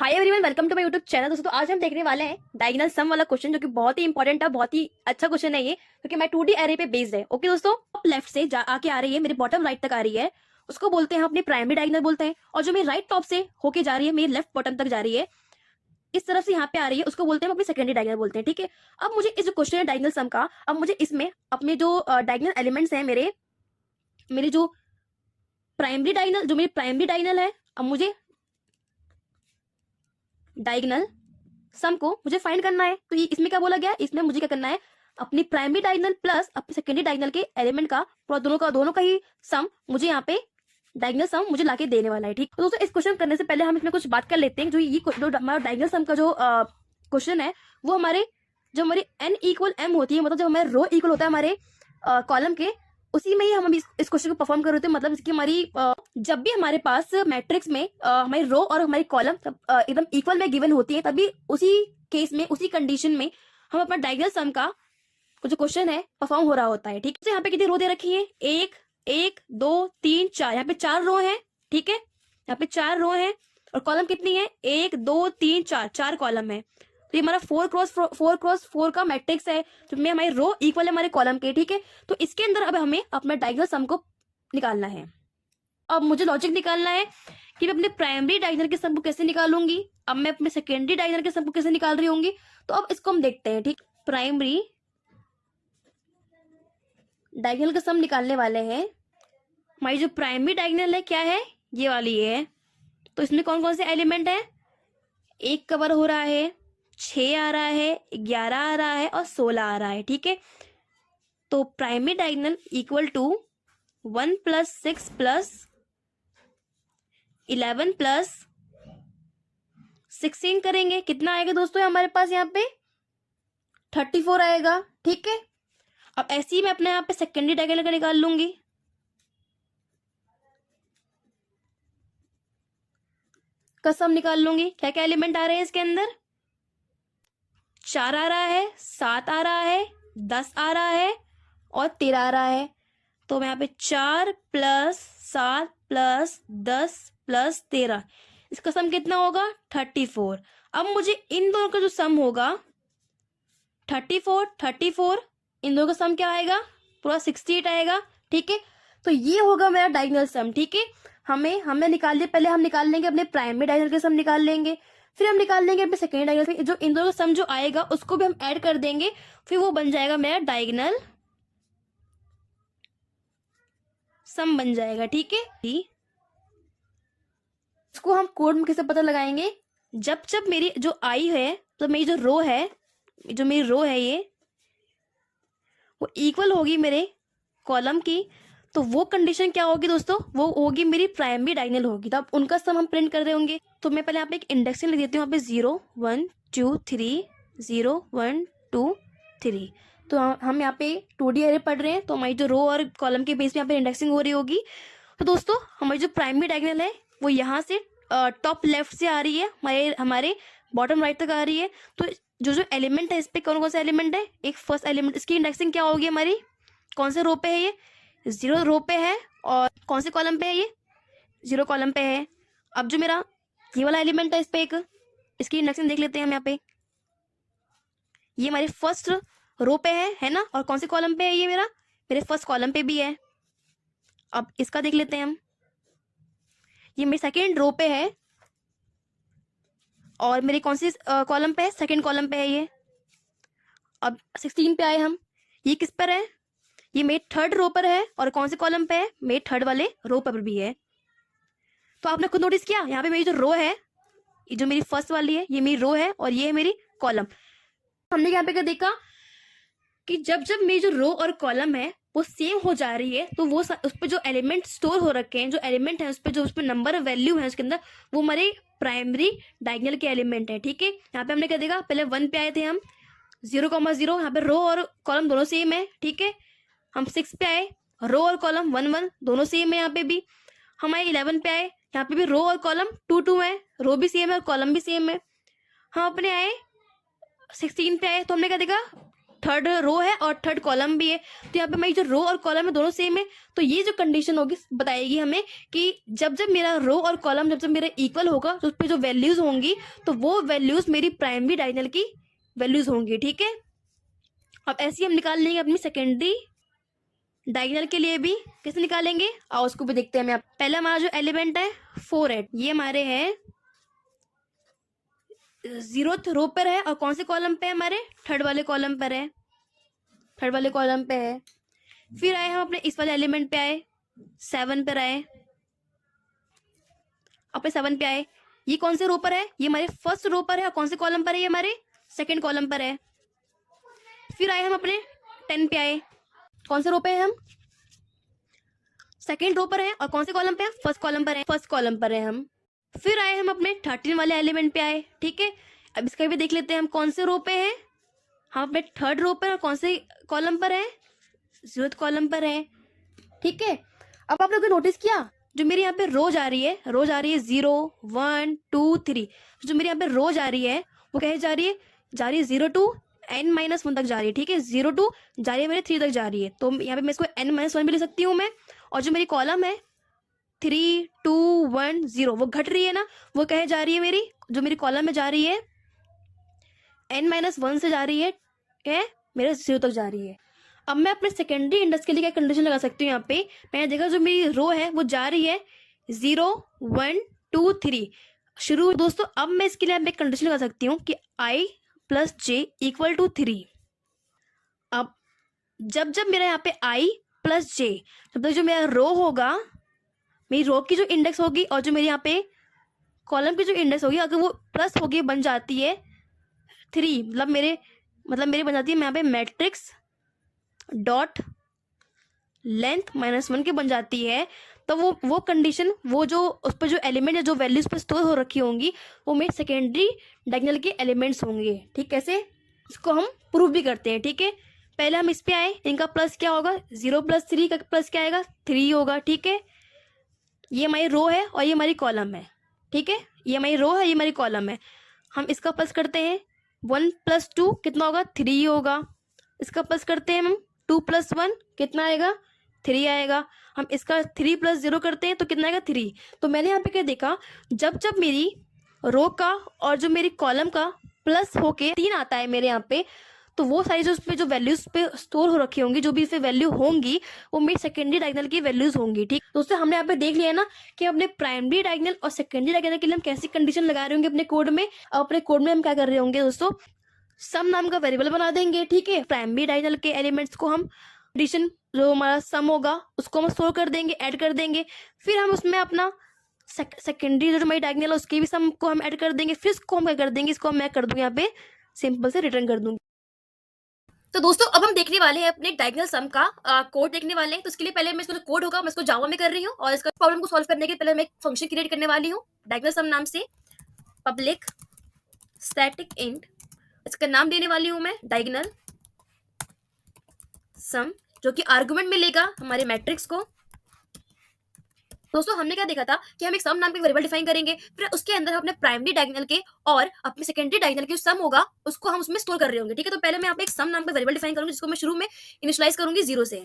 Hi everyone, welcome to my YouTube channel. दोस्तों आज हम देखने वाले हैं डायगोनल सम वाला क्वेश्चन, जो कि बहुत ही इंपॉर्टेंट है, बहुत ही अच्छा क्वेश्चन है ये, क्योंकि मैं 2D एरे पे बेस्ड है। ओके दोस्तों, टॉप लेफ्ट से आके आ रही है, मेरे बॉटम राइट तक आ रही है, उसको बोलते हैं अपनी प्राइमरी डायगोनल बोलते हैं। और जो मेरी राइट टॉप से होके जा रही है, मेरी लेफ्ट बॉटम तक जा रही है, इस तरफ से यहाँ पे आ रही है, उसको बोलते हैं अपनी सेकेंडरी डायगोनल बोलते हैं। ठीक है, अब मुझे इस जो क्वेश्चन है डायगोनल सम का, अब मुझे इसमें अपने जो डायगोनल एलिमेंट्स हैं, मेरे मेरे जो प्राइमरी डायगोनल, जो मेरी प्राइमरी डायगोनल है, अब मुझे डायगोनल सम को मुझे फाइंड करना है। तो ये इसमें क्या बोला गया, इसमें मुझे क्या करना है, अपनी प्राइमरी डायगोनल प्लस अपनी सेकेंडरी डायगोनल के एलिमेंट का पूरा दोनों का ही सम मुझे यहाँ पे डायगोनल सम मुझे लाके देने वाला है। ठीक, तो दोस्तों इस क्वेश्चन करने से पहले हम इसमें कुछ बात कर लेते हैं। जो हमारा डायगोनल सम का जो क्वेश्चन है, वो जो हमारी n इक्वल m होती है, मतलब जब हमारे रो इक्वल होता है हमारे कॉलम के, उसी में ही हम इस क्वेश्चन को परफॉर्म कर रहे होते हैं। मतलब इसकी हमारी जब भी हमारे पास मैट्रिक्स में हमारी रो और हमारी कॉलम एकदम इक्वल में गिवन होती है, तभी उसी केस में, उसी कंडीशन में हम अपना डायगोनल सम का जो क्वेश्चन है परफॉर्म हो रहा होता है। ठीक है, तो यहाँ पे कितनी रो दे रखी है, 1 2 3 4, यहाँ पे 4 रो है। ठीक है, यहाँ पे 4 रो है, और कॉलम कितनी है, 1 2 3 4, 4 कॉलम है। तो ये हमारा 4x4 का मैट्रिक्स है, जिसमें हमारी रो इक्वल है हमारे कॉलम के। ठीक है, तो इसके अंदर अब हमें अपना डायगोनल सम को निकालना है। अब मुझे लॉजिक निकालना है कि मैं अपने प्राइमरी डायगोनल के सम को कैसे निकालूंगी, अब मैं अपने सेकेंडरी डायगोनल के सम को कैसे निकाल रही होंगी। तो अब इसको हम देखते हैं। ठीक, प्राइमरी डायगोनल का सम निकालने वाले हैं। हमारी जो प्राइमरी डायगोनल है क्या है, ये वाली है। तो इसमें कौन कौन से एलिमेंट है, 1 कवर हो रहा है, 6 आ रहा है, 11 आ रहा है और 16 आ रहा है। ठीक है, तो प्राइमरी डायगोनल इक्वल टू 1 + 6 + 11 + 16 करेंगे, कितना आएगा दोस्तों हमारे पास यहाँ पे 34 आएगा। ठीक है, अब ऐसे ही मैं अपने यहाँ पे सेकेंडरी डायगोनल का निकाल लूंगी। का सम निकाल लूंगी। क्या क्या एलिमेंट आ रहे हैं इसके अंदर, 4 आ रहा है, 7 आ रहा है, 10 आ रहा है और 13 आ रहा है। तो मैं यहाँ पे 4 + 7 + 10 + 13, इसका सम कितना होगा 34। अब मुझे इन दोनों का जो सम होगा 34 इन दोनों का सम क्या आएगा, पूरा 68 आएगा। ठीक है, तो ये होगा मेरा डायगोनल सम। ठीक है, हमने निकाल लिया, पहले हम निकाल लेंगे अपने प्राइमरी डायगोनल के सम निकाल लेंगे, फिर हम निकाल लेंगे अपने सेकेंडरी डायगोनल, जो इन दोनों का सम जो आएगा उसको भी हम ऐड कर देंगे, फिर वो बन जाएगा मेरा डायगोनल सम बन जाएगा। ठीक है, इसको हम कोड में कैसे पता लगाएंगे, जब जब मेरी जो आई है, तो मेरी जो रो है, ये वो इक्वल होगी मेरे कॉलम की, तो वो कंडीशन क्या होगी दोस्तों, वो होगी मेरी प्राइमरी डायगोनल होगी। तो अब उनका सम हम प्रिंट कर रहे होंगे। तो मैं पहले यहाँ पे एक इंडेक्सिंग लिख देती हूँ, यहाँ पे 0 1 2 3 0 1 2 3। तो हम यहाँ पे 2D एरे पढ़ रहे हैं, तो हमारी जो रो और कॉलम के बेस पे यहाँ पे इंडेक्सिंग हो रही होगी। तो दोस्तों हमारी जो प्राइमरी डायगोनल है, वो यहाँ से टॉप लेफ्ट से आ रही है, हमारे बॉटम राइट तक आ रही है। तो जो एलिमेंट है, इस पे कौन कौन सा एलिमेंट है, एक फर्स्ट एलिमेंट, इसकी इंडेक्सिंग क्या होगी हमारी, कौन से रो पे है, ये 0 रो पे है, और कौन से कॉलम पे है, ये 0 कॉलम पे है। अब जो मेरा ये वाला एलिमेंट है, इस पे इसकी इंडेक्सिंग देख लेते हैं हम। यहाँ पे ये हमारे फर्स्ट रो पे है ना, और कौन से कॉलम पे है, ये मेरे फर्स्ट कॉलम पे भी है। अब इसका देख लेते हैं हम, ये मेरे सेकेंड रो पे है, और मेरे कौन सी कॉलम पे है, सेकेंड कॉलम पे है ये। अब 16 पे आए हम, ये किस पर है, ये मेरे थर्ड रो पर है, और कौन से कॉलम पे है, मेरे थर्ड वाले रो पर भी है। तो आपने खुद नोटिस किया, यहाँ पे मेरी जो रो है, ये जो मेरी फर्स्ट वाली है, ये मेरी रो है, और ये है मेरी कॉलम। हमने यहाँ पे क्या देखा कि जब जब मेरी जो रो और कॉलम है वो सेम हो जा रही है, तो वो उस पर जो एलिमेंट स्टोर हो रखे हैं, जो एलिमेंट है उस पर नंबर वैल्यू है उसके अंदर, वो हमारे प्राइमरी डायगोनल के एलिमेंट है। ठीक है, यहाँ पे हमने क्या देखा, पहले 1 पे आए थे हम, 0,0, यहाँ पे रो और कॉलम दोनों सेम है। ठीक है, हम 6 पे आए, रो और कॉलम 1 1 दोनों सेम है। यहाँ पे भी हम आए 11 पे आए, यहाँ पे भी रो और कॉलम 2 2 है, रो भी सेम है और कॉलम भी सेम है। हम अपने आए 16 पे आए, तो हमने क्या देखा, थर्ड रो है और थर्ड कॉलम भी है, तो यहाँ पे हमारी जो रो और कॉलम है दोनों सेम है। तो ये जो कंडीशन होगी बताएगी हमें कि जब जब मेरा रो और कॉलम जब जब मेरा इक्वल होगा तो उस पर जो वैल्यूज होंगी तो वो वैल्यूज मेरी प्राइमरी डायगोनल की वैल्यूज होंगी। ठीक है, अब ऐसे ही हम निकाल लेंगे अपनी सेकेंडरी डायगोनल के लिए भी। कैसे निकालेंगे आओ उसको भी देखते हैं। मैं पहले हमारा जो एलिमेंट है 4 ये हमारे है 0th रो पर है और कौन से कॉलम पे है, हमारे थर्ड वाले कॉलम पर है, थर्ड वाले कॉलम पे है। फिर आए हम अपने इस वाले एलिमेंट पे आए 7 पर आए, अपने 7 पे आए। ये कौन से रो पर है, ये हमारे फर्स्ट रो पर है और कौन से कॉलम पर है, ये हमारे सेकंड कॉलम पर है। फिर आए हम अपने 10 पे आए, कौन से रो पे है हम, सेकंड रो पर है और कौन से कॉलम पे है, फर्स्ट कॉलम पर है, फर्स्ट कॉलम पर है हम। फिर आए हम अपने 13 वाले एलिमेंट पे आए। ठीक है, अब इसका भी देख लेते हैं हम कौन से रो पे हैं, हम अपने थर्ड रो पर और कौन से कॉलम पर है, 0th कॉलम पर है। ठीक है, अब आप लोगों ने नोटिस किया जो मेरी यहाँ पे रोज आ रही है, रोज आ रही है 0 1 2 3, जो मेरी यहाँ पे रोज आ रही है वो कहे जा रही है 0 to n-1 तक जा रही है। ठीक है, 0 to जा रही है मेरे 3 तक जा रही है, तो यहाँ पे मैं इसको n-1 भी ले सकती हूँ मैं। और जो मेरी कॉलम है 3 2 1 0 वो घट रही है ना, वो कहे जा रही है मेरी, जो मेरी कॉलम में जा रही है n-1 से जा रही है मेरे 0 तक जा रही है। अब मैं अपने सेकेंडरी इंडेक्स के लिए क्या कंडीशन लगा सकती हूँ, यहाँ पे मैंने देखा जो मेरी रो है वो जा रही है 0 1 2 3 शुरू। दोस्तों अब मैं इसके लिए एक कंडीशन लगा सकती हूँ कि i + j = 3। अब जब जब मेरा यहाँ पे i + j, जब तक जो मेरा रो होगा, मेरी रो की जो इंडेक्स होगी और जो मेरे यहाँ पे कॉलम की जो इंडेक्स होगी, अगर वो प्लस होगी बन जाती है 3, मतलब मेरे बन जाती है यहाँ पे मैट्रिक्स डॉट लेंथ -1 के बन जाती है, तो वो कंडीशन, वो जो उस पर जो एलिमेंट है जो वैल्यूज पर स्टोर हो रखी होंगी वो मेरे सेकेंडरी डायगोनल के एलिमेंट्स होंगे। ठीक, कैसे इसको हम प्रूव भी करते हैं। ठीक है, पहले हम इस पे आए, इनका प्लस क्या होगा, 0 + 3 का प्लस क्या आएगा, 3 होगा। ठीक है, ये हमारी रो है और ये हमारी कॉलम है। ठीक है, ये हमारी रो है, ये हमारी कॉलम है। हम इसका प्लस करते हैं 1 + 2 कितना होगा, 3 होगा। इसका प्लस करते हैं हम 2 + 1 कितना आएगा, 3 आएगा। हम इसका 3 + 0 करते हैं तो कितना आएगा, 3। तो मैंने यहाँ पे क्या देखा, जब जब मेरी रो का और जो मेरी कॉलम का प्लस होके 3 आता है मेरे यहाँ पे, तो वो सारी जो उस पे जो वैल्यूज पे स्टोर हो रखी होंगी, जो भी इसमें वैल्यू होंगी वो मेरी सेकेंडरी डायगोनल की वैल्यूज होंगी। ठीक, दोस्तों हमने यहाँ पे देख लिया ना कि अपने प्राइमरी डायगोनल और सेकेंडरी डायगोनल के लिए हम कैसी कंडीशन लगा रहे होंगे अपने कोड में। और अपने कोड में हम क्या कर रहे होंगे दोस्तों, सम नाम का वेरिएबल बना देंगे। ठीक है, प्राइमरी डायगोनल के एलिमेंट्स को हम कंडीशन जो हमारा सम होगा उसको हम स्टोर कर देंगे, ऐड कर देंगे। फिर हम उसमें अपना सेकेंडरी जो हमारी डायगोनल है उसके भी सम को हम ऐड कर देंगे। फिर इसको हम क्या कर देंगे, इसको मैं कर दूंगी यहाँ पे सिंपल से रिटर्न कर दूंगी। तो दोस्तों अब हम देखने वाले हैं अपने डायगोनल सम का कोड देखने वाले हैं। तो इसके लिए पहले मैं इसको जो कोड होगा मैं इसको जावा में कर रही हूँ, और इसका प्रॉब्लम को सॉल्व करने के पहले मैं एक फंक्शन क्रिएट करने वाली हूँ डायगोनल सम नाम से, पब्लिक स्टैटिक इंट, इसका नाम देने वाली हूँ मैं डायगोनल सम, जो कि आर्गुमेंट में लेगा हमारे मैट्रिक्स को। दोस्तों हमने क्या देखा था कि हम एक सम नाम के वेरिएबल डिफाइन करेंगे, फिर उसके अंदर हम अपने प्राइमरी डायगोनल के और अपने सेकेंडरी डायगोनल के जो सम होगा उसको हम उसमें स्टोर कर रहे होंगे। ठीक है, तो पहले मैं यहाँ पे एक सम नाम का वेरिएबल डिफाइन करूंगी जिसको मैं शुरू में इनिशियलाइज करूंगी 0 से।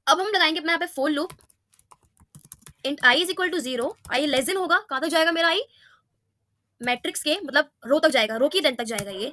अब हम लगाएंगे अपना यहाँ पे for loop, int i = 0, i less than होगा, कहां तक जाएगा मेरा i, मैट्रिक्स के मतलब रो तक जाएगा, रो की लेंथ तक जाएगा, ये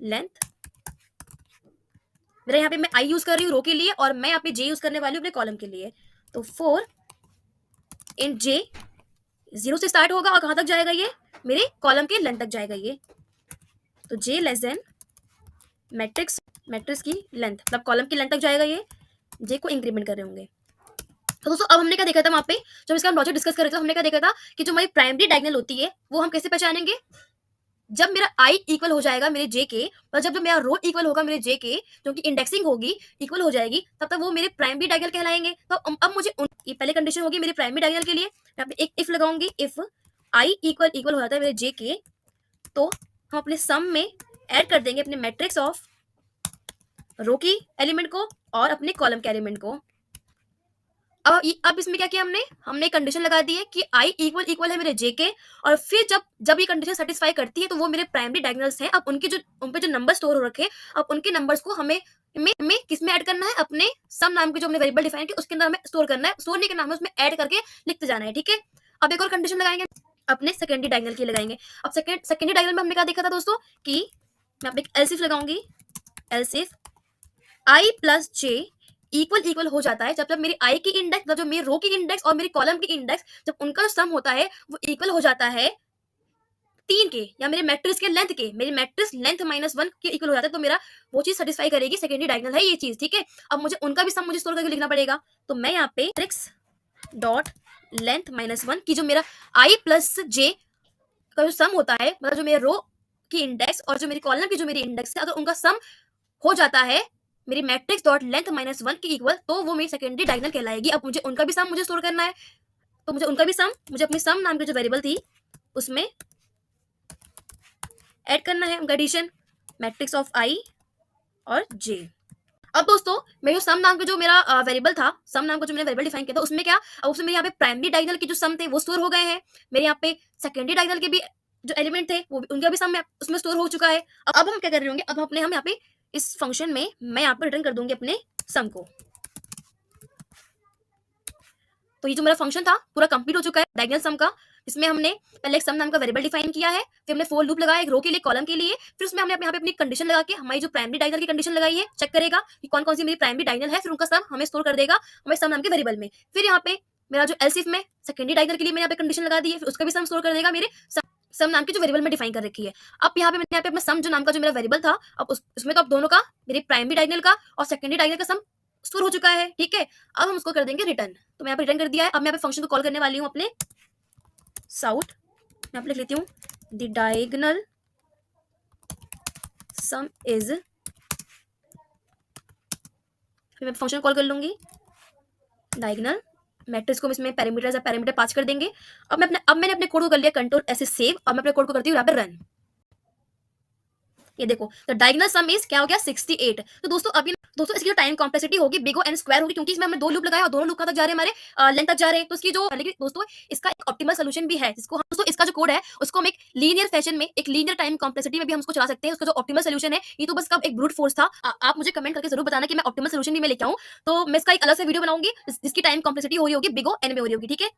लेंथ मेरा यहाँ पे मैं i यूज कर रही हूँ रो के लिए और मैं यहाँ पे j यूज करने वाली हूँ अपने कॉलम के लिए। तो 4 int j 0 से स्टार्ट होगा और कहां तक जाएगा, ये मेरे कॉलम के लेंथ तक जाएगा ये। तो j लेस देन मैट्रिक्स की लेंथ मतलब कॉलम की लेंथ तक जाएगा, ये j को इंक्रीमेंट कर रहे होंगे। तो दोस्तों अब हमने क्या देखा था वहां पे, जब इसका हम लॉजिक डिस्कस कर रहे थे हमने क्या देखा था कि जो हमारी प्राइमरी डायगोनल होती है वो हम कैसे पहचानेंगे, जब मेरा i इक्वल हो जाएगा मेरे j के, और जब मेरा रो इक्वल होगा मेरे j के, जो कि इंडेक्सिंग होगी इक्वल हो जाएगी, तब तक वो मेरे प्राइमरी डायगोनल कहलाएंगे। तो अब मुझे ये पहले कंडीशन होगी मेरी प्राइमरी डायगोनल के लिए, यहाँ पे एक इफ लगाऊंगी, इफ i इक्वल हो जाता है मेरे j के, तो हम अपने सम में ऐड कर देंगे अपने मैट्रिक्स ऑफ रो की एलिमेंट को और अपने कॉलम के एलिमेंट को। अब इसमें क्या किया हमने कंडीशन लगा दी है कि आई इक्वल इक्वल है मेरे जे के, और फिर जब जब ये कंडीशन सेटिस्फाई करती है तो वो मेरे प्राइमरी डायगोनल्स हैं। अब उन पे जो नंबर स्टोर हो रखे, अब उनके नंबर्स को हमें में किस में ऐड करना है, अपने सम नाम के जो हमने वेरिएबल डिफाइन किया उसके अंदर हमें स्टोर करना है। स्टोर नहीं करना, हमें उसमें ऐड करके लिखते जाना है, ठीक है। अब एक और कंडीशन लगाएंगे, अपने सेकेंडरी डायगोनल की लगाएंगे। अब सेकेंडरी डायगोनल में हमने क्या देखा था दोस्तों कि मैं अपने एलसीफ लगाऊंगी, एलसीफ आई प्लस जे इक्वल इक्वल हो जाता है जब मेरी आई की इंडेक्स, मतलब जो मेरी रो की इंडेक्स और मेरी कॉलम की इंडेक्स, जब उनका सम होता है वो इक्वल हो जाता है 3 के, या मेरे मैट्रिक्स के लेंथ के, मेरी मैट्रिक्स लेंथ -1 के इक्वल हो जाता है, तो मेरा वो चीज सेटिस्फाई करेगी, सेकेंडरी डायगोनल है ये चीज, ठीक है। अब मुझे उनका भी सम मुझे स्टोर करके लिखना पड़ेगा, तो मैं यहाँ पे मैट्रिक्स डॉट लेंथ -1 की जो मेरा आई प्लस जे का जो सम होता है, मतलब जो मेरे रो की इंडेक्स और जो मेरी कॉलम की जो मेरी इंडेक्स है, अगर उनका सम हो जाता है मेरी मैट्रिक्स डॉट लेंथ -1 के इक्वल, तो वो मेरी सेकेंडरी डायगोनल कहलाएगी। अब मुझे उनका भी सम मुझे स्टोर करना है, तो मुझे उनका भी सम मुझे अपनी सम नाम की जो वेरिएबल थी उसमें ऐड करना है, एडिशन मैट्रिक्स ऑफ आई और जे। अब दोस्तों मेरे सम नाम का जो मेरा वेरिएबल था, सम नाम का जो मैंने वेरिएबल डिफाइन किया था, उसमें क्या, अब उसमें मेरे यहाँ पे प्राइमरी डायगोनल के जो सम थे वो स्टोर हो गए हैं, मेरे यहाँ पे सेकेंडरी डायगोनल के भी जो एलिमेंट थे वो भी, उनका भी सम उसमें स्टोर हो चुका है। अब हम क्या कर रहे होंगे, अब हम यहाँ पे इस फंक्शन में मैं यहाँ पे रिटर्न कर दूंगी अपने सम को। तो ये जो मेरा फंक्शन था पूरा कंप्लीट हो चुका है डायगोनल सम का। इसमें हमने पहले एक सम नाम का वेरिएबल डिफाइन किया है, फिर हमने फोर लूप लगाया एक रो के लिए, कॉलम के लिए, फिर उसमें हमने यहाँ पे अपनी कंडीशन लगा के हमारी जो प्राइमरी डायगोनल की कंडीशन लगाई है, चेक करेगा कि कौन कौन सी मेरी प्राइमरी डायगोनल है, फिर उनका सम हमें स्टोर कर देगा हमारे सम नाम के वेरिएबल में। फिर यहाँ पे मेरा जो एलसीफ में सेकेंडरी डायगोनल के लिए मैंने यहाँ पे कंडीशन लगा दी है, फिर उसका भी सम स्टोर कर देगा मेरे सम नाम की जो वेरिएबल में डिफाइन कर रखी है। अब यहाँ पे मैंने यहाँ पे अपना सम जो नाम का जो मेरा वेरिएबल था, अब उसमें तो अब दोनों का, मेरी प्राइमरी डायगोनल का और सेकेंडरी डायगोनल का सम स्टोर हो चुका है, ठीक है। अब हम उसको कर देंगे रिटर्न, तो मैं यहाँ पे रिटर्न कर दिया है। अब मैं यहाँ पे फंक्शन को कॉल करने वाली हूँ अपने साउथ, मैं यहाँ पे लिख लेती हूँ द डायगोनल सम इज, फिर मैं फंक्शन कॉल कर लूंगी डायगोनल, मैट्रिक्स को इसमें पैरामीटर पास कर देंगे। अब मैंने अपने कोड को कर लिया कंट्रोल ऐसे सेव, और मैं अपने कोड को करती हूँ यहाँ पे रन। ये देखो द डायगोनल सम इज क्या हो गया 68। तो दोस्तों इसकी जो टाइम कॉम्प्लेक्सिटी होगी बिग ओ एन स्क्वायर होगी, क्योंकि इसमें हमने दो लूप लगाया और दोनों लूप कहाँ तक जा रहे हैं, हमारे लेंथ तक जा रहे हैं। तो इसकी जो, लेकिन दोस्तों इसका एक ऑप्टिमल सोल्यूशन भी है, जिसको हम दोस्तों इसका जो कोड है उसको हम एक लीनियर फैशन में, एक लीनियर टाइम कॉम्प्लेक्सिटी में भी हम उसको चला सकते हैं। उसका जो ऑप्टिमल सोल्यूशन है, ये तो बस कब एक ब्रूट फोर्स था। आप मुझे कमेंट करके जरूर बताना कि मैं ऑप्टिमल सोल्यूशन भी मैं लेके आऊँ, तो मैं इसका एक अलग से वीडियो बनाऊंगी जिसकी टाइम कॉम्प्लेक्सिटी हो रही होगी बिग ओ एन में हो रही होगी, ठीक है।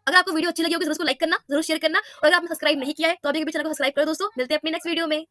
अगर आपको वीडियो अच्छी लगी होगी जरूर उसको लाइक करना, जरूर शेयर करना, और अगर आपने सब्सक्राइब नहीं किया है तो अभी चैनल को सब्सक्राइब करो दोस्तों। मिलते हैं अपने नेक्स्ट वीडियो में।